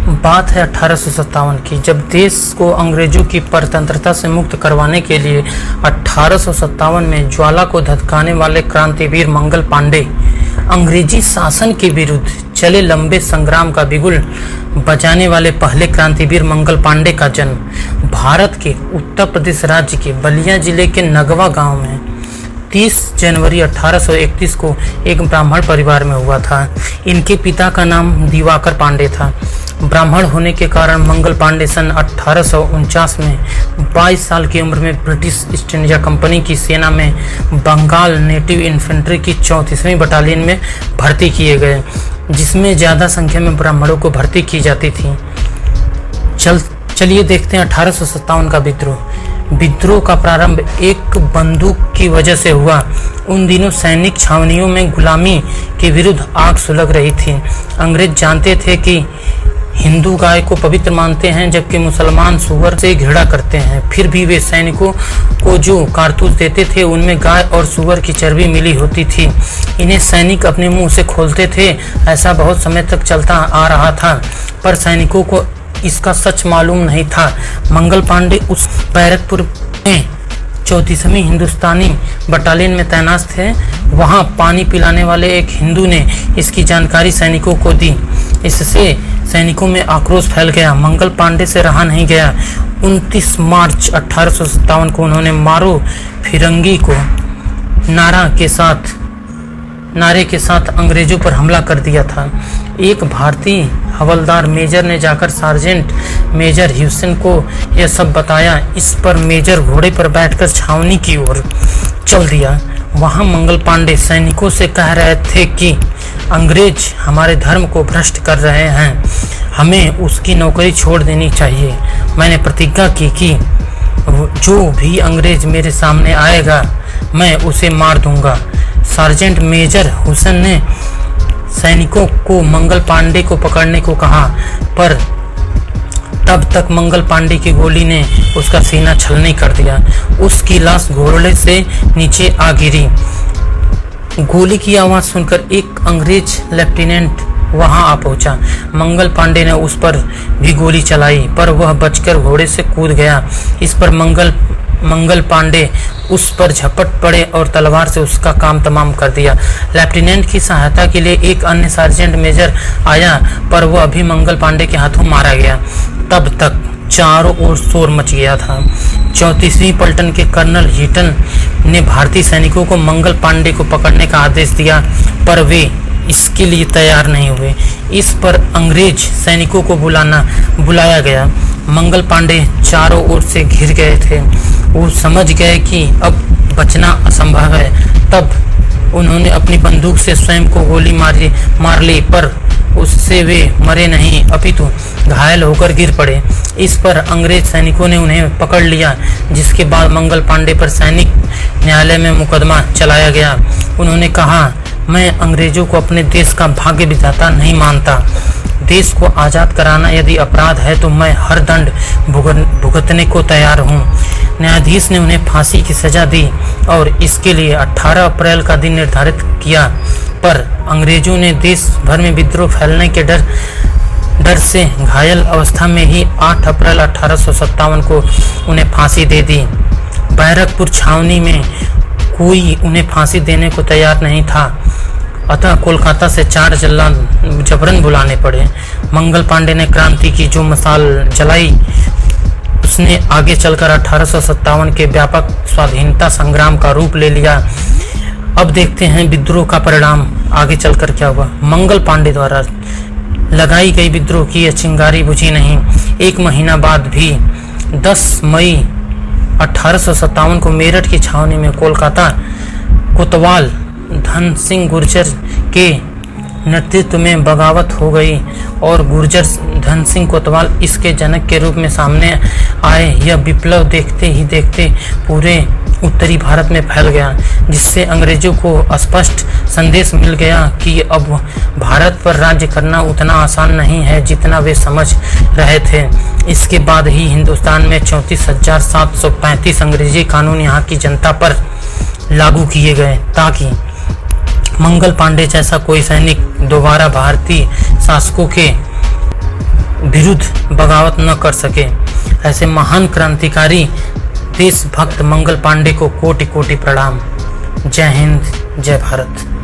बात है 1857 की, जब देश को अंग्रेजों की परतंत्रता से मुक्त करवाने के लिए 1857 में ज्वाला को धधकाने वाले क्रांतिवीर मंगल पांडे अंग्रेजी शासन के विरुद्ध चले लंबे संग्राम का बिगुल बजाने वाले पहले क्रांतिवीर मंगल पांडे का जन्म भारत के उत्तर प्रदेश राज्य के बलिया जिले के नगवा गांव में 30 जनवरी 1831 को एक ब्राह्मण परिवार में हुआ था। इनके पिता का नाम दिवाकर पांडे था। ब्राह्मण होने के कारण मंगल पांडे सन 1849 में 22 साल की उम्र में ब्रिटिश ईस्ट इंडिया कंपनी की सेना में बंगाल नेटिव इन्फेंट्री की 34वीं बटालियन में भर्ती किए गए, जिसमें ज़्यादा संख्या में ब्राह्मणों को भर्ती की जाती थी। चलिए देखते हैं 1857 का विद्रोह का प्रारंभ एक बंदूक की वजह से हुआ। उन दिनों सैनिक छावनियों में गुलामी के विरुद्ध आग सुलग रही थी। अंग्रेज जानते थे कि हिंदू गाय को पवित्र मानते हैं, जबकि मुसलमान सूअर से घृणा करते हैं। फिर भी वे सैनिकों को जो कारतूस देते थे उनमें गाय और सूअर की चर्बी मिली होती थी। इन्हें सैनिक अपने मुंह से खोलते थे। ऐसा बहुत समय तक चलता आ रहा था, पर सैनिकों को इसका सच मालूम नहीं था। मंगल पांडे उस बैरकपुर में 34वीं हिंदुस्तानी बटालियन में तैनात थे। वहां पानी पिलाने वाले एक हिंदू ने इसकी जानकारी सैनिकों को दी। इससे सैनिकों में आक्रोश फैल गया। मंगल पांडे से रहा नहीं गया। 29 मार्च 1857 को उन्होंने मारो फिरंगी को नारे के साथ अंग्रेजों पर हमला कर दिया था। एक भारतीय हवलदार मेजर ने जाकर सार्जेंट मेजर ह्यूसन को यह सब बताया। इस पर मेजर घोड़े पर बैठकर छावनी की ओर चल दिया। वहां मंगल पांडे सैनिकों से कह रहे थे कि अंग्रेज हमारे धर्म को भ्रष्ट कर रहे हैं, हमें उसकी नौकरी छोड़ देनी चाहिए। मैंने प्रतिज्ञा की कि जो भी अंग्रेज मेरे सामने आएगा मैं उसे मार दूंगा। सार्जेंट मेजर हुसैन ने सैनिकों को मंगल पांडे को पकड़ने को कहा, पर तब तक मंगल पांडे की गोली ने उसका सीना छलनी कर दिया। उसकी लाश घोड़े से नीचे आ गिरी। गोली की आवाज़ सुनकर एक अंग्रेज लेफ्टिनेंट वहां आ पहुंचा। मंगल पांडे ने उस पर भी गोली चलाई, पर वह बचकर घोड़े से कूद गया। इस पर मंगल पांडे उस पर झपट पड़े और तलवार से उसका काम तमाम कर दिया। लेफ्टिनेंट की सहायता के लिए एक अन्य सार्जेंट मेजर आया, पर वह भी मंगल पांडे के हाथों मारा गया। तब तक चारों ओर शोर मच गया था। 34वीं पलटन के कर्नल हीटन ने भारतीय सैनिकों को मंगल पांडे को पकड़ने का आदेश दिया, पर वे इसके लिए तैयार नहीं हुए। इस पर अंग्रेज सैनिकों को बुलाया गया। मंगल पांडे चारों ओर से घिर गए थे। वो समझ गए कि अब बचना असंभव है। तब उन्होंने अपनी बंदूक से स्वयं को गोली मार ली, पर उससे वे मरे नहीं, अपितु घायल होकर गिर पड़े। इस पर अंग्रेज सैनिकों ने उन्हें पकड़ लिया, जिसके बाद मंगल पांडे पर सैनिक न्यायालय में मुकदमा चलाया गया। उन्होंने कहा, मैं अंग्रेजों को अपने देश का भाग्य विधाता नहीं मानता। देश को आज़ाद कराना यदि अपराध है तो मैं हर दंड भुगतने को तैयार हूँ। न्यायाधीश ने उन्हें फांसी की सजा दी और इसके लिए 18 अप्रैल का दिन निर्धारित किया, पर अंग्रेजों ने देश भर में विद्रोह फैलने के डर से घायल अवस्था में ही 8 अप्रैल 1857 को उन्हें फांसी दे दी। बैरकपुर छावनी में कोई उन्हें फांसी देने को तैयार नहीं था, अतः कोलकाता से 4 जल्लाद जबरन बुलाने पड़े। मंगल पांडे ने क्रांति की जो मशाल जलाई, उसने आगे चलकर 1857 के व्यापक स्वाधीनता संग्राम का रूप ले लिया। अब देखते हैं विद्रोह का परिणाम आगे चलकर क्या हुआ। मंगल पांडे द्वारा लगाई गई विद्रोह की यह चिंगारी बुझी नहीं। एक महीना बाद भी 10 मई 1857 को मेरठ की छावनी में कोलकाता कोतवाल धन सिंह गुर्जर के नेतृत्व में बगावत हो गई और गुर्जर धन सिंह कोतवाल इसके जनक के रूप में सामने आए। यह विप्लव देखते ही देखते पूरे उत्तरी भारत में फैल गया, जिससे अंग्रेजों को स्पष्ट संदेश मिल गया कि अब भारत पर राज्य करना उतना आसान नहीं है जितना वे समझ रहे थे। इसके बाद ही हिंदुस्तान में 34,735 अंग्रेजी कानून यहाँ की जनता पर लागू किए गए, ताकि मंगल पांडे जैसा कोई सैनिक दोबारा भारतीय शासकों के विरुद्ध बगावत न कर सके। ऐसे महान क्रांतिकारी देशभक्त मंगल पांडे को कोटि कोटि प्रणाम। जय हिंद, जय भारत।